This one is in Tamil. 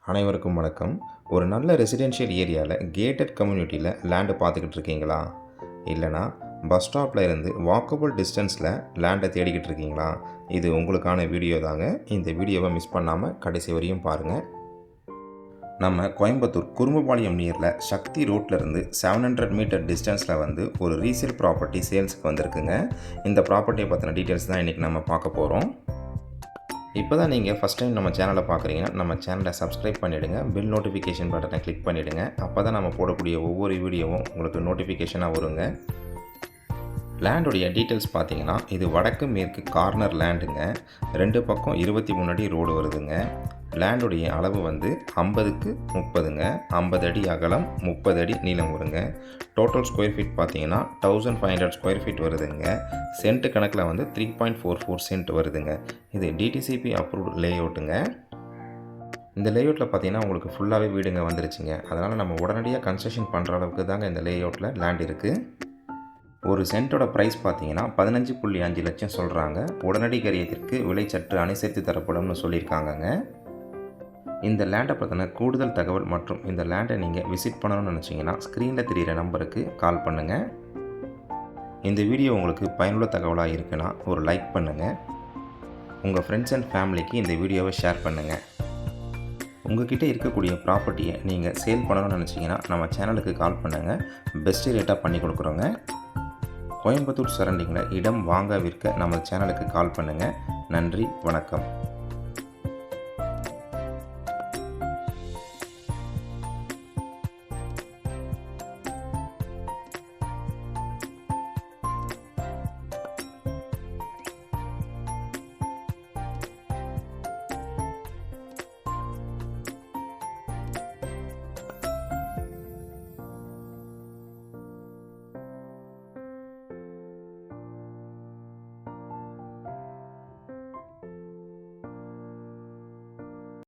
அனைவருக்கும் வணக்கம். ஒரு நல்ல ரெசிடென்ஷியல் ஏரியாவில் கேட்டட் கம்யூனிட்டியில் லேண்டு பார்த்துக்கிட்டு இருக்கீங்களா? இல்லைனா பஸ் ஸ்டாப்பில் இருந்து வாக்கபிள் டிஸ்டன்ஸில் லேண்டை தேடிக்கிட்டு இருக்கீங்களா? இது உங்களுக்கான வீடியோ தாங்க. இந்த வீடியோவை மிஸ் பண்ணாமல் கடைசி வரையும் பாருங்கள். நம்ம கோயம்புத்தூர் குறும்புபாளையம் நியரில் சக்தி ரோட்லேருந்து 700 மீட்டர் டிஸ்டன்ஸில் வந்து ஒரு ரீசேல் ப்ராப்பர்ட்டி சேல்ஸுக்கு வந்திருக்குங்க. இந்த ப்ராப்பர்ட்டியை பற்றின டீட்டெயில்ஸ் தான் இன்றைக்கி நம்ம பார்க்க போகிறோம். இப்போ தான் நீங்கள் ஃபஸ்ட் டைம் நம்ம சேனலை பார்க்குறீங்கன்னா நம்ம சேனலை சப்ஸ்கிரைப் பண்ணிவிடுங்க. பில் நோட்டிஃபிகேஷன் பட்டனை கிளிக் பண்ணிவிடுங்க. அப்போ தான் நம்ம போடக்கூடிய ஒவ்வொரு வீடியோவும் உங்களுக்கு நோட்டிஃபிகேஷனாக வருங்க. லேண்டுடைய டீட்டெயில்ஸ் பார்த்தீங்கன்னா, இது வடக்கு மேற்கு கார்னர் லேண்டுங்க. 2 பக்கம் 23 அடி ரோடு வருதுங்க. லேண்டுடைய அளவு வந்து 50க்கு 30ங்க. 50 அடி அகலம், 30 அடி நீளம் வருங்க. டோட்டல் ஸ்கொயர் ஃபீட் பார்த்தீங்கன்னா 1500 ஸ்கொயர் ஃபீட் வருதுங்க. சென்ட் கணக்கில் வந்து 3.44 சென்ட் வருதுங்க. இது டிடிசிபி அப்ரூவ்ட் லேஅவுட்டுங்க. இந்த லேஅவுட்டில் பார்த்தீங்கன்னா உங்களுக்கு ஃபுல்லாகவே வீடுங்க வந்துருச்சுங்க. அதனால் நம்ம உடனடியாக கன்ஸ்ட்ரக்ஷன் பண்ணுற அளவுக்கு தாங்க இந்த லேஅவுட்டில் லேண்ட் இருக்குது. ஒரு சென்ட்டோட ப்ரைஸ் பார்த்தீங்கன்னா 15.5 லட்சம் சொல்கிறாங்க. உடனடி கரியத்திற்கு விலை சற்று அனுசரித்து தரப்படும்னு சொல்லியிருக்காங்கங்க. இந்த லேண்டை பற்றின கூடுதல் தகவல் மற்றும் இந்த லேண்டை நீங்கள் விசிட் பண்ணணும்னு நினச்சிங்கன்னா ஸ்க்ரீனில் தெரிகிற நம்பருக்கு கால் பண்ணுங்கள். இந்த வீடியோ உங்களுக்கு பயனுள்ள தகவலாக இருக்குன்னா ஒரு லைக் பண்ணுங்கள். உங்கள் ஃப்ரெண்ட்ஸ் அண்ட் ஃபேமிலிக்கு இந்த வீடியோவை ஷேர் பண்ணுங்கள். உங்கள்கிட்ட இருக்கக்கூடிய ப்ராப்பர்ட்டியை நீங்கள் சேல் பண்ணணும்னு நினச்சிங்கன்னா நம்ம சேனலுக்கு கால் பண்ணுங்கள். பெஸ்ட்டு ரேட்டாக பண்ணி கொடுக்குறோங்க. கோயம்புத்தூர் சரௌண்டிங்கில் இடம் வாங்க விற்க நம்ம சேனலுக்கு கால் பண்ணுங்கள். நன்றி, வணக்கம்.